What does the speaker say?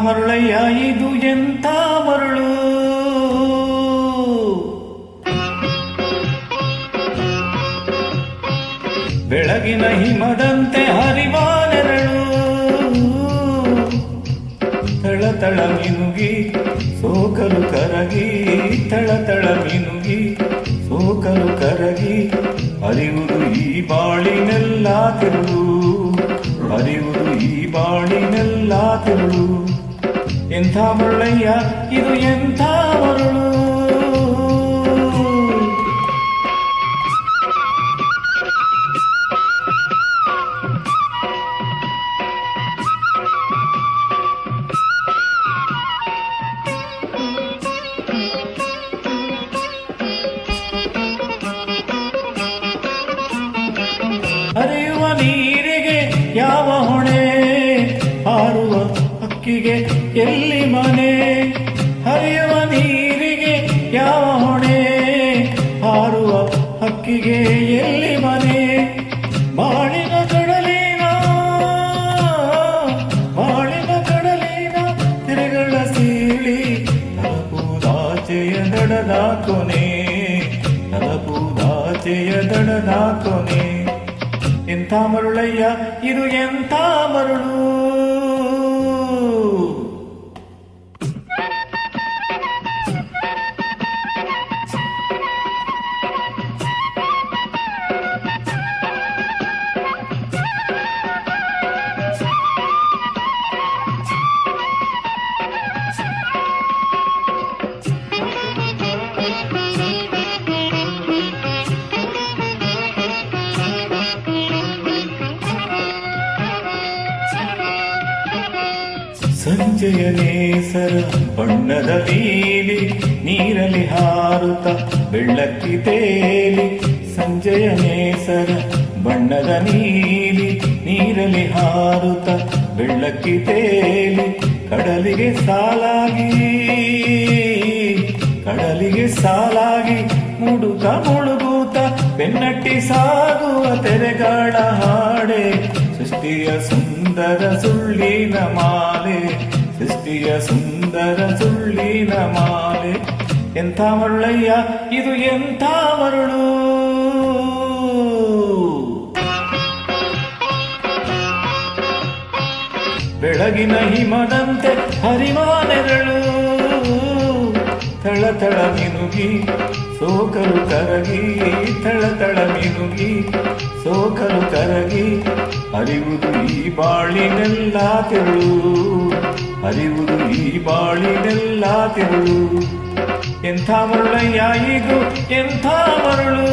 ಮರುಳಯ್ಯ ಇದು ಎಂಥ ಮರುಳು, ಬೆಳಗಿನ ಹಿಮದಂತೆ ಹರಿವ ನೆರಳು, ತಳತಳ ಮಿನುಗಿ ಸೋಕಲು ಕರಗಿ, ತಳತಳ ಮಿನುಗಿ ಸೋಕಲು ಕರಗಿ, ಹರಿಯುವುದು ಈ ಬಾಳಿನೆಲ್ಲ ತಿರುಳು, ಹರಿಯುವುದು ಈ ಬಾಳಿನೆಲ್ಲ ತಿರುಳು. ಎಂಥ ಮರುಳಯ್ಯ ಇದು ಎಂಥ ಮರುಳು. ಹರಿಯುವ ನೀರಿಗೆ ಯಾವ ಹೊಣೆ, ಹಾರುವ ಹಕ್ಕಿಗೆ ಎಲ್ಲಿ ಮನೆ, ಹರಿಯುವ ನೀರಿಗೆ ಯಾವ ಹೊಣೆ, ಹಾರುವ ಹಕ್ಕಿಗೆ ಎಲ್ಲಿ ಮನೆ. ಬಾಳಿನ ಕಡಲಿನ, ಬಾಳಿನ ಕಡಲಿನ ತೆರೆಗಳ ಸೀಳಿ, ತಲಪುದಾಚೆಯ ದಡದ ಕೊನೆ, ತಲಪುದಾಚೆಯ ದಡದ ಕೊನೆ. ಎಂಥ ಮರುಳಯ್ಯ ಇದು ಎಂಥ ಮರುಳು. ಸಂಜೆಯ ನೇಸರ ಬಣ್ಣದ ನೀಲಿ, ನೀರಲಿ ಹಾರುತ್ತ ಬೆಳ್ಳಕ್ಕಿ ತೇಲಿ, ಸಂಜೆಯ ನೇಸರ ಬಣ್ಣದ ನೀಲಿ, ನೀರಲಿ ಹಾರುತ್ತ ಬೆಳ್ಳಕ್ಕಿ ತೇಲಿ, ಕಡಲಿಗೆ ಸಾಲಾಗಿ, ಕಡಲಿಗೆ ಸಾಲಾಗಿ ಮುಡುಕ ಮುಳುಗೂತ ಬೆನ್ನಟ್ಟಿ ಸಾಗುವ ತೆರೆಗಾಳ ಹಾಡೆ, ಸೃಷ್ಟಿಯ ಸುಂದರ ಸುಳ್ಳಿನ ಮಾಲೆ, ಸೃಷ್ಟಿಯ ಸುಂದರ ಸುಳ್ಳಿನ ಮಾಲೆ. ಎಂಥ ಮರುಳಯ್ಯ ಇದು ಎಂಥ ಮರುಳು. ಬೆಳಗಿನ ಹಿಮದಂತೆ ಹರಿವ ನೆರಳು, ತಳತಳ ಮಿನುಗಿ ಸೋಕಲು ಕರಗಿ, ತಳತಳ ಮಿನುಗಿ ಸೋಕಲು ಕರಗಿ, ಹರಿಯುವುದು ಈ ಬಾಳಿನೆಲ್ಲ ತಿರುಳು, ಹರಿಯುವುದು ಈ ಬಾಳಿನೆಲ್ಲ ತಿರುಳು. ಎಂಥ ಮರುಳಯ್ಯ ಇದು ಎಂಥ ಮರುಳು.